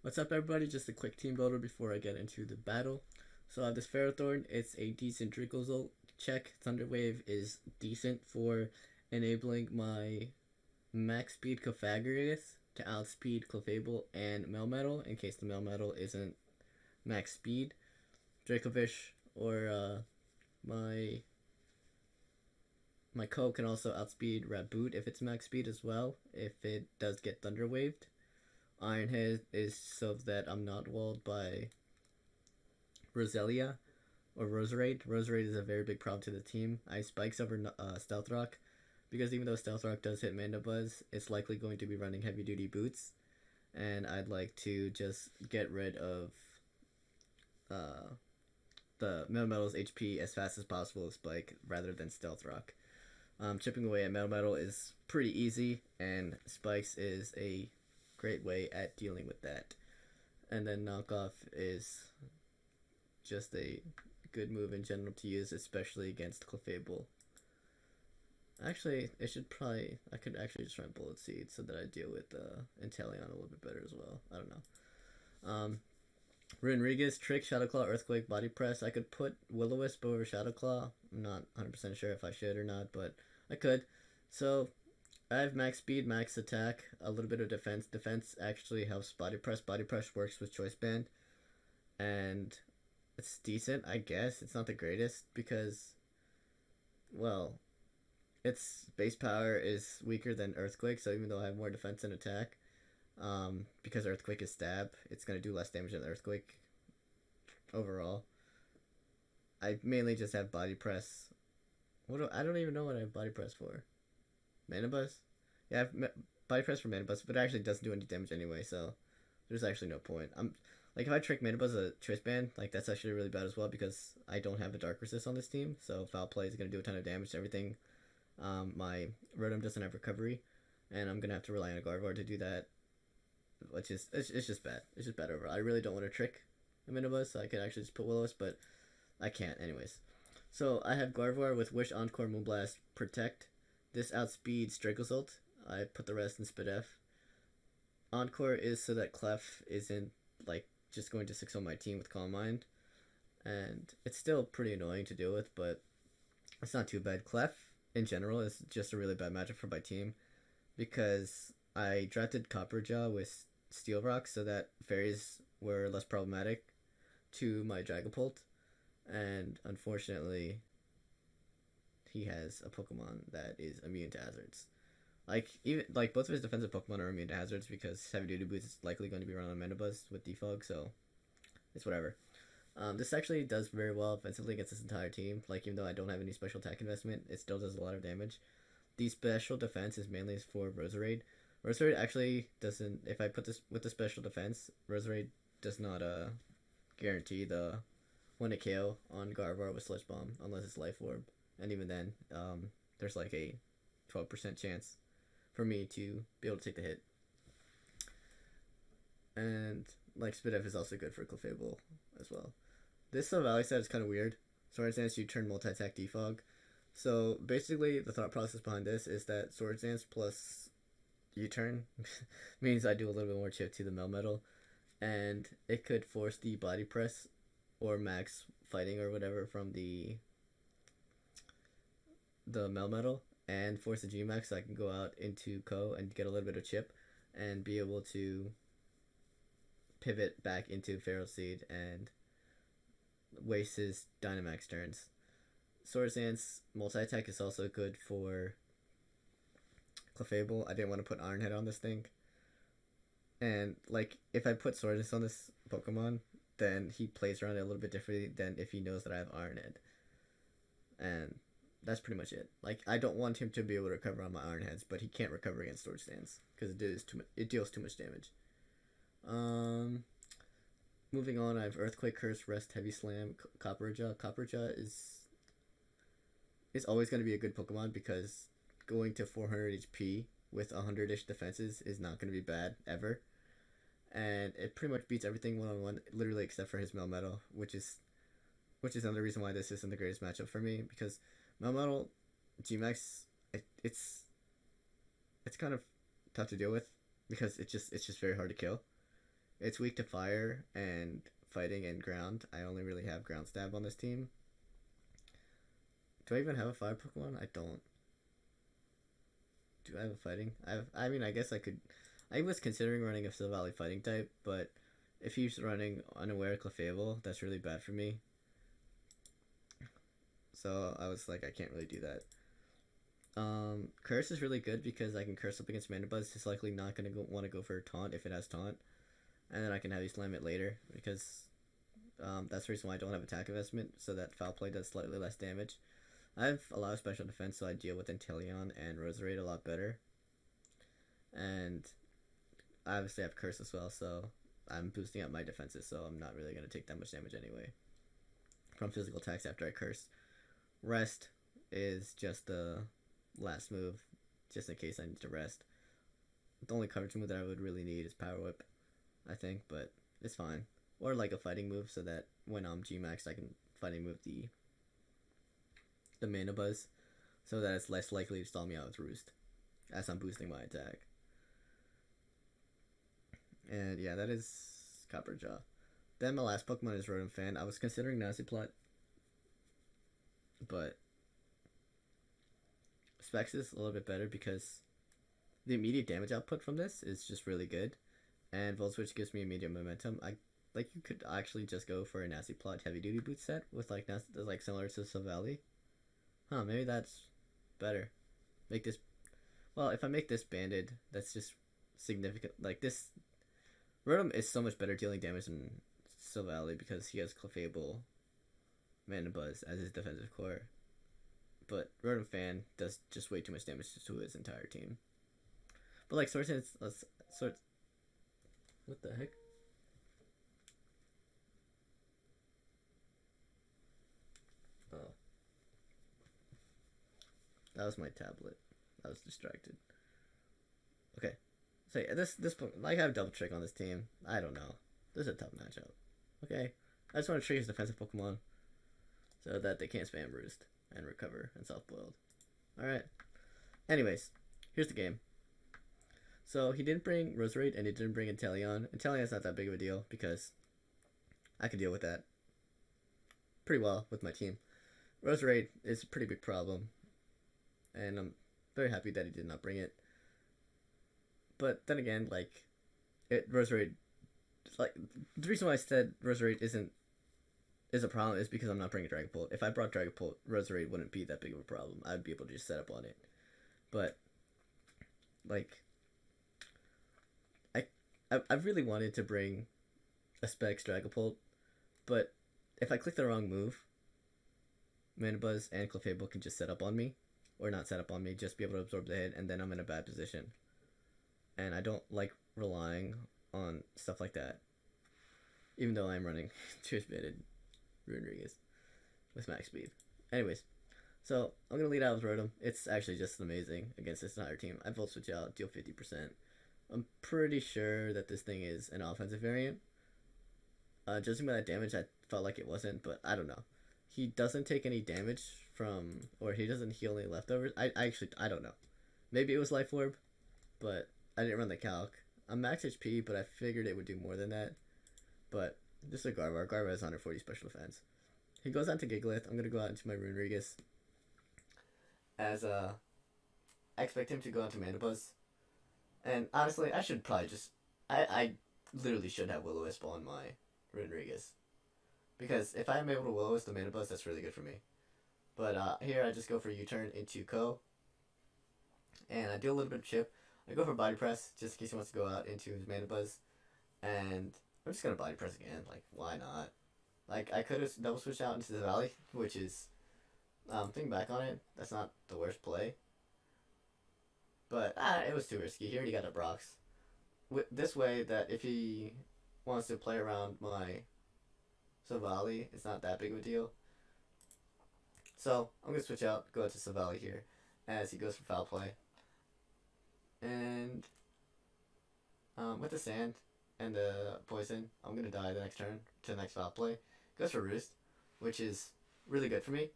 What's up, everybody? Just a quick team builder before I get into the battle. So I have this Ferrothorn. It's a decent Dracozolt check. Thunderwave is decent for enabling my max speed Copperajah to outspeed Clefable and Melmetal in case the Melmetal isn't max speed. Dracovish or my Co can also outspeed Raboot if it's max speed as well, if it does get Thunderwaved. Iron Head is so that I'm not walled by Roselia or Roserade. Roserade is a very big problem to the team. I spikes over Stealth Rock because even though Stealth Rock does hit Mandibuzz, it's likely going to be running heavy duty boots, and I'd like to just get rid of the Metal's HP as fast as possible with Spike rather than Stealth Rock. Chipping away at Metal is pretty easy, and Spikes is a great way at dealing with that. And then knockoff is just a good move in general to use, especially against Clefable. Actually, I could actually just run Bullet Seed so that I deal with Inteleon a little bit better as well. I don't know. Runerigus, Trick, Shadow Claw, Earthquake, Body Press. I could put Will-O-Wisp over Shadow Claw. I'm not 100% sure if I should or not, but I could. So I have max speed, max attack, a little bit of defense. Defense actually helps Body Press. Body Press works with Choice Band, and it's decent, I guess. It's not the greatest because, well, its base power is weaker than Earthquake, so even though I have more defense and attack, because Earthquake is stab, it's going to do less damage than Earthquake overall. I mainly just have Body Press. I don't even know what I have Body Press for. Mandibuzz? Yeah, I have Body Press for Mandibuzz, but it actually doesn't do any damage anyway, so there's actually no point. Like, if I trick Mandibuzz a Choice Band, like, that's actually really bad as well because I don't have a Dark Resist on this team, so Foul Play is going to do a ton of damage to everything. My Rotom doesn't have Recovery, and I'm going to have to rely on a Gardevoir to do that, which is, it's just bad. It's just bad overall. I really don't want to trick a Mandibuzz, so I could actually just put Will-O-Wisp, but I can't anyways. So I have Gardevoir with Wish, Encore, Moonblast, Protect. This outspeeds Dracozolt. I put the rest in Spadef. Encore is so that Clef isn't like just going to 6-0 my team with Calm Mind, and it's still pretty annoying to deal with, but it's not too bad. Clef in general is just a really bad matchup for my team because I drafted Copperajah with Steel Rock so that fairies were less problematic to my Dragapult, and unfortunately he has a Pokemon that is immune to hazards. Like both of his defensive Pokemon are immune to hazards because Heavy Duty Boots is likely going to be run on Mandibuzz with Defog, so it's whatever. This actually does very well offensively against this entire team. Like, even though I don't have any special attack investment, it still does a lot of damage. The special defense is mainly for Roserade. Roserade actually doesn't. If I put this with the special defense, Roserade does not guarantee the 1-hit KO on Gardevoir with Sludge Bomb unless it's Life Orb, and even then, there's like a 12% chance for me to be able to take the hit. And like Spadef is also good for Clefable as well. This Valley set is kind of weird. Swords Dance, you turn multi-attack defog. So basically the thought process behind this is that Swords Dance plus U-turn means I do a little bit more chip to the Melmetal, and it could force the Body Press or Max Fighting or whatever from the Melmetal and force the G-Max so I can go out into Co and get a little bit of chip and be able to pivot back into Feral Seed and waste his Dynamax turns. Swords Dance multi-attack is also good for Clefable. I didn't want to put Iron Head on this thing. And like, if I put Swords Dance on this Pokemon, then he plays around it a little bit differently than if he knows that I have Iron Head. And that's pretty much it. Like, I don't want him to be able to recover on my Iron Heads, but he can't recover against Swords Dance because it deals too much damage. Moving on, I have Earthquake, Curse, Rest, Heavy Slam, Copperajah. Copperajah is always going to be a good Pokemon because going to 400 HP with 100-ish defenses is not going to be bad ever. And it pretty much beats everything one-on-one, literally except for his Melmetal, which is another reason why this isn't the greatest matchup for me, because Melmetal G-Max, it's kind of tough to deal with because it's just very hard to kill. It's weak to fire and fighting and ground. I only really have ground stab on this team. Do I even have a fire Pokemon? I don't. Do I have a fighting? I mean, I guess I could. I was considering running a Silvally fighting type, but if he's running unaware clefable, that's really bad for me. So I was like, I can't really do that. Curse is really good because I can curse up against Mandibuzz. It's likely not going to want to go for a taunt if it has taunt. And then I can have you slam it later because that's the reason why I don't have attack investment, so that foul play does slightly less damage. I have a lot of special defense, so I deal with Inteleon and Roserade a lot better. And I obviously have Curse as well, so I'm boosting up my defenses, so I'm not really going to take that much damage anyway from physical attacks after I Curse. Rest is just the last move, just in case I need to rest. The only coverage move that I would really need is Power Whip, I think, but it's fine. Or like a fighting move, so that when I'm G-Maxed, I can fighting move the Mandibuzz, so that it's less likely to stall me out with Roost, as I'm boosting my attack. And yeah, that is Copperajah. Then my last Pokemon is Rotom Fan. I was considering Naziplot, but Specs is a little bit better because the immediate damage output from this is just really good, and Volt Switch gives me immediate momentum. You could actually just go for a Naziplot Heavy Duty Boot set with like similar to Silvally. Huh, maybe that's better. Make this, well, if I make this banded, that's just significant. Like this, Rotom is so much better dealing damage than Silvally because he has Clefable, Mandibuzz as his defensive core. But Rotom Fan does just way too much damage to his entire team. But like What the heck? Oh. That was my tablet. I was distracted. Okay. So yeah, this like I have double trick on this team. I don't know. This is a tough matchup. Okay. I just want to trick his defensive Pokemon so that they can't spam Roost and recover and self-boiled. Alright. Anyways, here's the game. So he didn't bring Roserade and he didn't bring Inteleon. Inteleon's not that big of a deal because I can deal with that pretty well with my team. Roserade is a pretty big problem, and I'm very happy that he did not bring it. But then again, like, Roserade, like, the reason why I said Roserade is a problem is because I'm not bringing Dragapult. If I brought Dragapult, Roserade wouldn't be that big of a problem. I'd be able to just set up on it. But, like, I really wanted to bring a Specs Dragapult, but if I click the wrong move, Mandibuzz and Clefable can just set up on me. Or not set up on me, just be able to absorb the hit, and then I'm in a bad position. And I don't like relying on stuff like that. Even though I'm running two-spitted Runerigus with max speed. Anyways, so I'm going to lead out with Rotom. It's actually just amazing against this entire team. I Volt Switch out, deal 50%. I'm pretty sure that this thing is an offensive variant. Judging by that damage, I felt like it wasn't, but I don't know. He doesn't take any damage from, or he doesn't heal any leftovers. I don't know. Maybe it was Life Orb, but I didn't run the calc. I'm max HP, but I figured it would do more than that. But just a Gardevoir. Gardevoir has 140 special defense. He goes on to Gigalith. I'm going to go out into my Runerigus. As, I expect him to go on to Mandibuzz. And honestly, I should probably just, I literally should have Will-O-Wisp on my Runerigus. Because if I'm able to Will-O-Wisp the Mandibuzz, that's really good for me. But here I just go for U-turn into Ko. And I do a little bit of chip. I go for Body Press, just in case he wants to go out into his Mandibuzz. And I'm just going to Body Press again. Like, why not? Like, I could have double switched out into the Valley, which is, thinking back on it, that's not the worst play. But, it was too risky. He already got a Brox. This way, that if he wants to play around my Silvally, it's not that big of a deal. So, I'm going to switch out, go to Silvally here, as he goes for Foul Play. And, with the Sand and the Poison, I'm going to die the next turn to the next Foul Play. Goes for Roost, which is really good for me.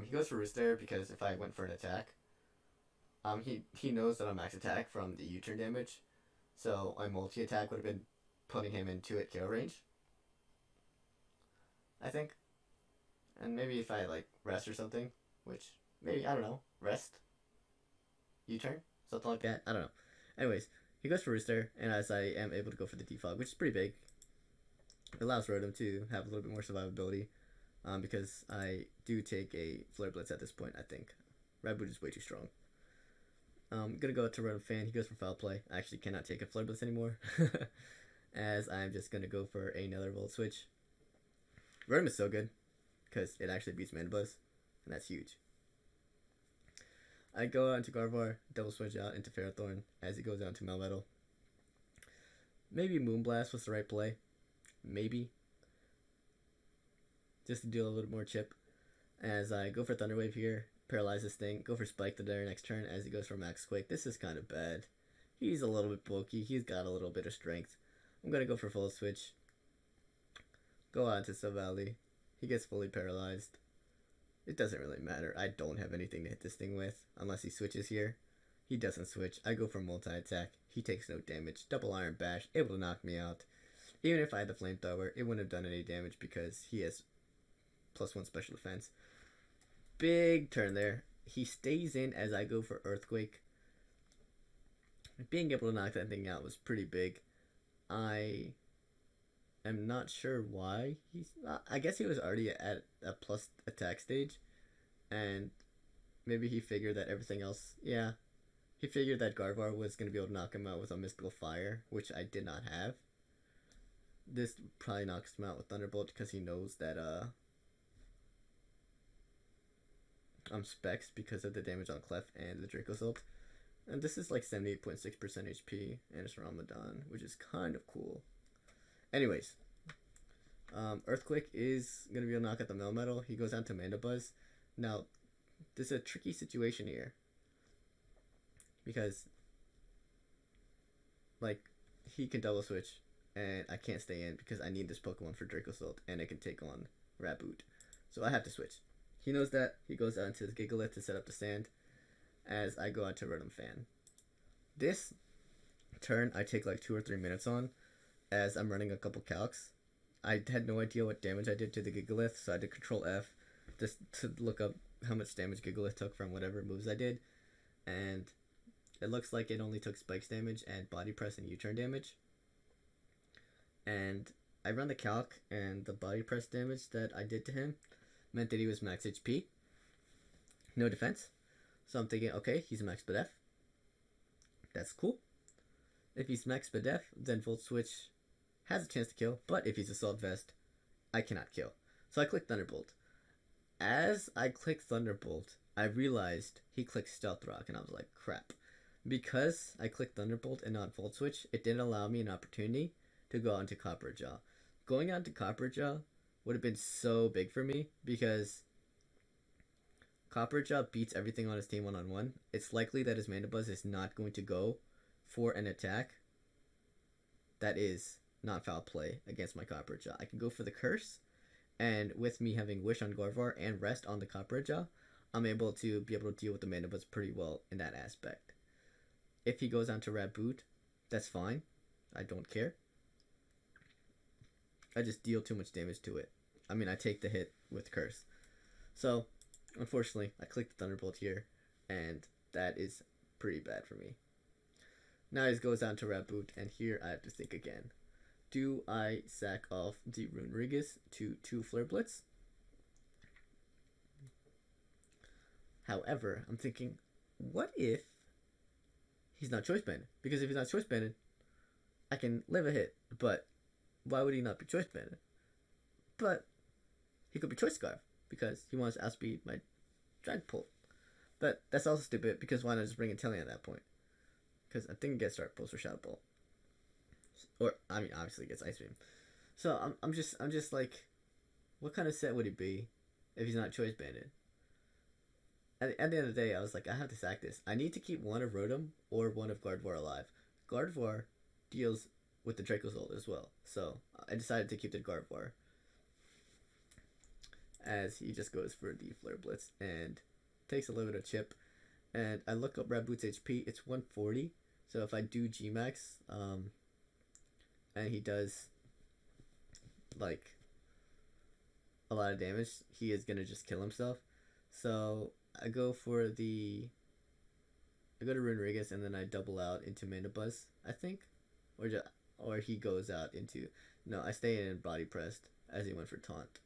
He goes for Roost there because if I went for an attack, he knows that I'm max attack from the U-turn damage. So my multi-attack would have been putting him into a KO range, I think. And maybe if I like rest or something, which maybe, I don't know, rest, U-turn, something like that. I don't know. Anyways, he goes for Rooster, and as I am able to go for the defog, which is pretty big, it allows Rotom to have a little bit more survivability, because I do take a Flare Blitz at this point, I think. Raboot is way too strong. I'm gonna go to Rotom Fan. He goes for Foul Play. I actually cannot take a Flare Blitz anymore, as I'm just gonna go for another Volt Switch. Rotom is so good, because it actually beats Mana Buzz, and that's huge. I go out into Gardevoir, double switch out into Ferrothorn as he goes down to Melmetal. Maybe Moonblast was the right play. Maybe. Just to deal a little more chip. As I go for Thunder Wave here, paralyze this thing, go for Spike the very next turn as he goes for Max Quake. This is kind of bad. He's a little bit bulky. He's got a little bit of strength. I'm going to go for Full Switch. Go out to Silvally. He gets fully paralyzed. It doesn't really matter. I don't have anything to hit this thing with unless he switches here. He doesn't switch. I go for multi-attack. He takes no damage. Double Iron Bash, able to knock me out. Even if I had the Flamethrower, it wouldn't have done any damage because he has +1 special defense. Big turn there. He stays in as I go for Earthquake. Being able to knock that thing out was pretty big. I am not sure why he's not. I guess he was already at a plus attack stage, and maybe he figured that everything else, yeah, he figured that Gardevoir was going to be able to knock him out with a Mystical Fire, which I did not have. This probably knocks him out with Thunderbolt because he knows that I'm Specs because of the damage on Clef and the Dracosult. And this is like 78.6% HP, and it's Ramadan, which is kind of cool. Anyways, Earthquake is going to be able to knock out the Melmetal. He goes down to Mandibuzz. Now, there's a tricky situation here. Because, like, he can double switch, and I can't stay in because I need this Pokemon for Dracosult, and it can take on Raboot. So I have to switch. He knows that. He goes out to his Gigalith to set up the stand, as I go out to Rotom Fan. This turn I take like 2 or 3 minutes on, as I'm running a couple calcs. I had no idea what damage I did to the Gigalith, so I had to Control F just to look up how much damage Gigalith took from whatever moves I did. And it looks like it only took Spikes damage and Body Press and U-turn damage. And I run the calc, and the Body Press damage that I did to him meant that he was max HP, no defense. So I'm thinking, okay, he's max Spadef. That's cool. If he's max Spadef, then Volt Switch has a chance to kill, but if he's Assault Vest, I cannot kill. So I click Thunderbolt. As I click Thunderbolt, I realized he clicked Stealth Rock, and I was like, crap. Because I clicked Thunderbolt and not Volt Switch, it didn't allow me an opportunity to go on to Copperajah. Going on to Copperajah would have been so big for me, because Copperajah beats everything on his team one-on-one. It's likely that his Mandibuzz is not going to go for an attack that is not foul play against my Copperajah. I can go for the Curse, and with me having Wish on Gardevoir and Rest on the Copperajah, I'm able to deal with the Mandibuzz pretty well in that aspect. If he goes on to Raboot, that's fine. I don't care. I just deal too much damage to it. I mean, I take the hit with Curse. So, unfortunately, I clicked the Thunderbolt here, and that is pretty bad for me. Now he goes down to Raboot, and here I have to think again. Do I sack off the Runerigus to 2 Flare Blitz? However, I'm thinking, what if he's not Choice Banded? Because if he's not Choice Banded, I can live a hit, but why would he not be Choice Banded? But he could be Choice Scarf, because he wants to outspeed my Dragapult. But that's also stupid, because why not just bring Inteleon at that point? Because I think it gets Dark Pulse or Shadow Ball. Or, I mean, obviously it gets Ice Beam. So, I'm just like, what kind of set would he be if he's not Choice Banded? At the end of the day, I was like, I have to sack this. I need to keep one of Rotom or one of Gardevoir alive. Gardevoir deals with the Dracosult as well. So, I decided to keep the Gardevoir, as he just goes for the Flare Blitz and takes a little bit of chip. And I look up Raboot's HP, it's 140. So if I do Gmax, and he does like a lot of damage, he is gonna just kill himself. So I go to Runerigus and then I double out into Mandibuzz, I think, or he goes out into, no, I stay in body pressed as he went for taunt.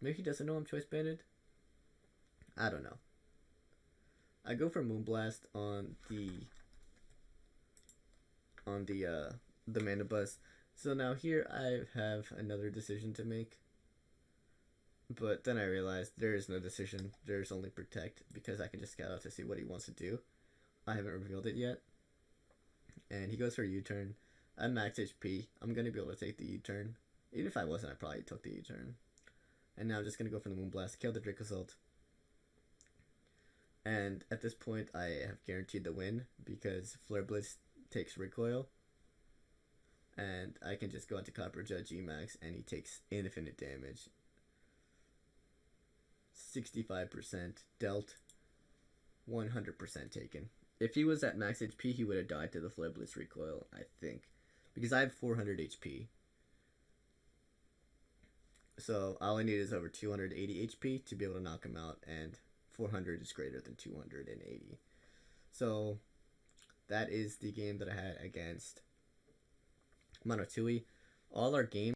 Maybe he doesn't know I'm choice banded. I don't know. I go for Moonblast on the Mandibuzz. So now here I have another decision to make. But then I realized there is no decision. There's only Protect, because I can just scout out to see what he wants to do. I haven't revealed it yet. And he goes for a U-turn. I'm max HP. I'm going to be able to take the U-turn. Even if I wasn't, I probably took the U-turn. And now I'm just going to go for the Moonblast, kill the Dragapult. And at this point, I have guaranteed the win, because Flare Blitz takes recoil. And I can just go into Copperajah G-Max, and he takes infinite damage. 65% dealt, 100% taken. If he was at max HP, he would have died to the Flare Blitz recoil, I think. Because I have 400 HP. So all I need is over 280 HP to be able to knock him out, and 400 is greater than 280. So that is the game that I had against monotoii. All our games